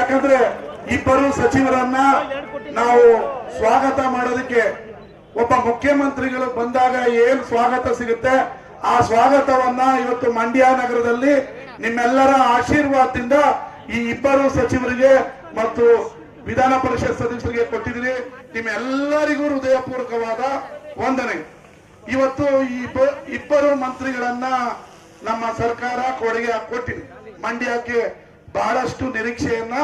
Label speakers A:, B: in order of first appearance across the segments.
A: ಯಾಕಂದ್ರೆ ಇಬ್ಬರು ಸಚಿವರನ್ನ ನಾವು ಸ್ವಾಗತ ಮಾಡೋದಕ್ಕೆ ಒಬ್ಬ ಮುಖ್ಯಮಂತ್ರಿಗಳು ಬಂದಾಗ ಏನ್ ಸ್ವಾಗತ ಸಿಗುತ್ತೆ ಆ ಸ್ವಾಗತವನ್ನ ಇವತ್ತು ಮಂಡ್ಯ ನಗರದಲ್ಲಿ ನಿಮ್ಮೆಲ್ಲರ ಆಶೀರ್ವಾದದಿಂದ ಈ ಇಬ್ಬರು ಸಚಿವರಿಗೆ ಮತ್ತು ವಿಧಾನ ಪರಿಷತ್ ಸದಸ್ಯರಿಗೆ ಕೊಟ್ಟಿದ್ದೀರಿ. ನಿಮ್ಮೆಲ್ಲರಿಗೂ ಹೃದಯಪೂರ್ವಕವಾದ ವಂದನೆ. ಇವತ್ತು ಈ ಇಬ್ಬರು ಮಂತ್ರಿಗಳನ್ನ ನಮ್ಮ ಸರ್ಕಾರ ಕೊಡುಗೆ ಕೊಟ್ಟಿದೆ. ಮಂಡ್ಯಕ್ಕೆ ಬಹಳಷ್ಟು ನಿರೀಕ್ಷೆಯನ್ನ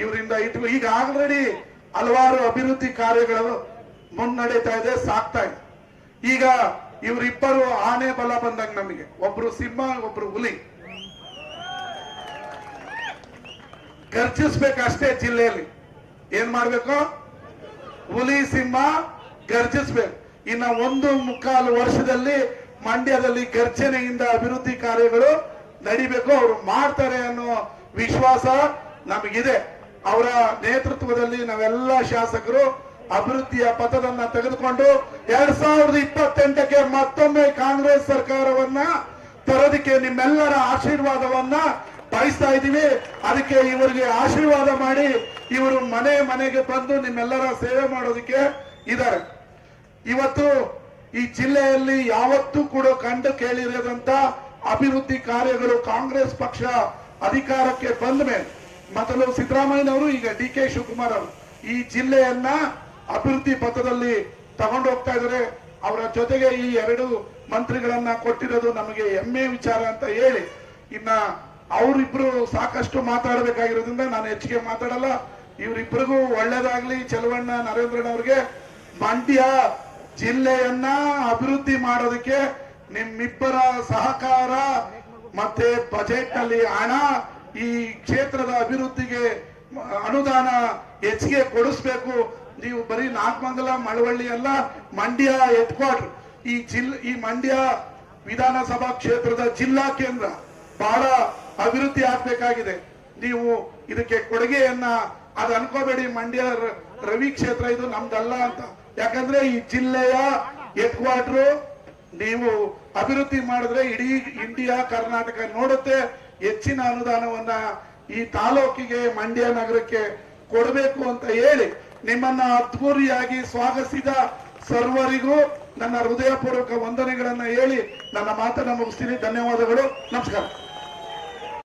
A: ಇವರಿಂದ ಇಟ್ಟು ಈಗ ಆಲ್ರೆಡಿ ಹಲವಾರು ಅಭಿವೃದ್ಧಿ ಕಾರ್ಯಗಳು ಮುನ್ನಡೀತಾ ಇದೆ, ಸಾಕ್ತಾ ಇದೆ. ಈಗ ಇವರಿಬ್ಬರು ಆನೆ ಬಲ ಬಂದಂಗ ನಮಗೆ, ಒಬ್ರು ಸಿಂಹ ಒಬ್ರು ಹುಲಿ. ಗರ್ಜಿಸ್ಬೇಕಷ್ಟೇ ಜಿಲ್ಲೆಯಲ್ಲಿ. ಏನ್ ಮಾಡ್ಬೇಕು? ಹುಲಿ ಸಿಂಹ ಗರ್ಜಿಸ್ಬೇಕು. ಇನ್ನ 1.25 ವರ್ಷದಲ್ಲಿ ಮಂಡ್ಯದಲ್ಲಿ ಗರ್ಜನೆಯಿಂದ ಅಭಿವೃದ್ಧಿ ಕಾರ್ಯಗಳು ನಡಿಬೇಕು. ಅವರು ಮಾಡ್ತಾರೆ ಅನ್ನೋ ವಿಶ್ವಾಸ ನಮಗಿದೆ. ಅವರ ನೇತೃತ್ವದಲ್ಲಿ ನಾವೆಲ್ಲ ಶಾಸಕರು ಅಭಿವೃದ್ಧಿಯ ಪಥದನ್ನ ತೆಗೆದುಕೊಂಡು 2028ಕ್ಕೆ ಮತ್ತೊಮ್ಮೆ ಕಾಂಗ್ರೆಸ್ ಸರ್ಕಾರವನ್ನ ತರೋದಕ್ಕೆ ನಿಮ್ಮೆಲ್ಲರ ಆಶೀರ್ವಾದವನ್ನ ಬಯಸ್ತಾ ಇದ್ದೀವಿ. ಅದಕ್ಕೆ ಇವರಿಗೆ ಆಶೀರ್ವಾದ ಮಾಡಿ ಇವರು ಮನೆ ಮನೆಗೆ ಬಂದು ನಿಮ್ಮೆಲ್ಲರ ಸೇವೆ ಮಾಡೋದಕ್ಕೆ ಇದ್ದಾರೆ. ಇವತ್ತು ಈ ಜಿಲ್ಲೆಯಲ್ಲಿ ಯಾವತ್ತೂ ಕೂಡ ಕಂಡು ಕೇಳಿರದಂತ ಅಭಿವೃದ್ಧಿ ಕಾರ್ಯಗಳು ಕಾಂಗ್ರೆಸ್ ಪಕ್ಷ ಅಧಿಕಾರಕ್ಕೆ ಬಂದ ಮೇಲೆ, ಮೊದಲು ಸಿದ್ದರಾಮಯ್ಯನವರು, ಈಗ ಡಿ ಕೆ ಶಿವಕುಮಾರ್ ಅವರು ಈ ಜಿಲ್ಲೆಯನ್ನ ಅಭಿವೃದ್ಧಿ ಪಥದಲ್ಲಿ ತಗೊಂಡು ಹೋಗ್ತಾ ಇದ್ದಾರೆ. ಅವರ ಜೊತೆಗೆ ಈ 2 ಮಂತ್ರಿಗಳನ್ನ ಕೊಟ್ಟಿರೋದು ನಮಗೆ ಹೆಮ್ಮೆ ವಿಚಾರ ಅಂತ ಹೇಳಿ, ಇನ್ನ ಅವರಿಬ್ರು ಸಾಕಷ್ಟು ಮಾತಾಡಬೇಕಾಗಿರೋದ್ರಿಂದ ನಾನು ಹೆಚ್ಚಿಗೆ ಮಾತಾಡಲ್ಲ. ಇವರಿಬ್ಬರಿಗೂ ಒಳ್ಳೇದಾಗ್ಲಿ. ಚಲವಣ್ಣ ನರೇಂದ್ರನವ್ರಿಗೆ ಮಂಡ್ಯ ಜಿಲ್ಲೆಯನ್ನ ಅಭಿವೃದ್ಧಿ ಮಾಡೋದಕ್ಕೆ ನಿಮ್ಮಿಬ್ಬರ ಸಹಕಾರ ಮತ್ತೆ ಬಜೆಟ್ ನಲ್ಲಿ ಹಣ, ಈ ಕ್ಷೇತ್ರದ ಅಭಿವೃದ್ಧಿಗೆ ಅನುದಾನ ಹೆಚ್ಚಿಗೆ ಕೊಡಿಸ್ಬೇಕು. ನೀವು ಬರೀ ನಾಗಮಂಗಲ ಮಳವಳ್ಳಿ ಅಲ್ಲ, ಮಂಡ್ಯ ಹೆಡ್ ಕ್ವಾರ್ಟರ್, ಈ ಮಂಡ್ಯ ವಿಧಾನಸಭಾ ಕ್ಷೇತ್ರದ ಜಿಲ್ಲಾ ಕೇಂದ್ರ ಬಹಳ ಅಭಿವೃದ್ಧಿ ಆಗ್ಬೇಕಾಗಿದೆ. ನೀವು ಇದಕ್ಕೆ ಕೊಡುಗೆಯನ್ನ ಅದು ಅನ್ಕೋಬೇಡಿ, ಮಂಡ್ಯ ರವಿ ಕ್ಷೇತ್ರ ಇದು ನಮ್ದಲ್ಲ ಅಂತ. ಯಾಕಂದ್ರೆ ಈ ಜಿಲ್ಲೆಯ ಹೆಡ್ ಕ್ವಾರ್ಟರ್ ನೀವು ಅಭಿವೃದ್ಧಿ ಮಾಡಿದ್ರೆ ಇಡೀ ಇಂಡಿಯಾ ಕರ್ನಾಟಕ ನೋಡುತ್ತೆ. ಹೆಚ್ಚಿನ ಅನುದಾನವನ್ನ ಈ ತಾಲೂಕಿಗೆ, ಮಂಡ್ಯ ನಗರಕ್ಕೆ ಕೊಡಬೇಕು ಅಂತ ಹೇಳಿ ನಿಮ್ಮನ್ನ ಅದ್ಧೂರಿಯಾಗಿ ಸ್ವಾಗತಿಸಿದ ಸರ್ವರಿಗೂ ನನ್ನ ಹೃದಯಪೂರ್ವಕ ವಂದನೆಗಳನ್ನ ಹೇಳಿ ನನ್ನ ಮಾತನ್ನ ಮುಗಿಸ್ತೀನಿ. ಧನ್ಯವಾದಗಳು. ನಮಸ್ಕಾರ.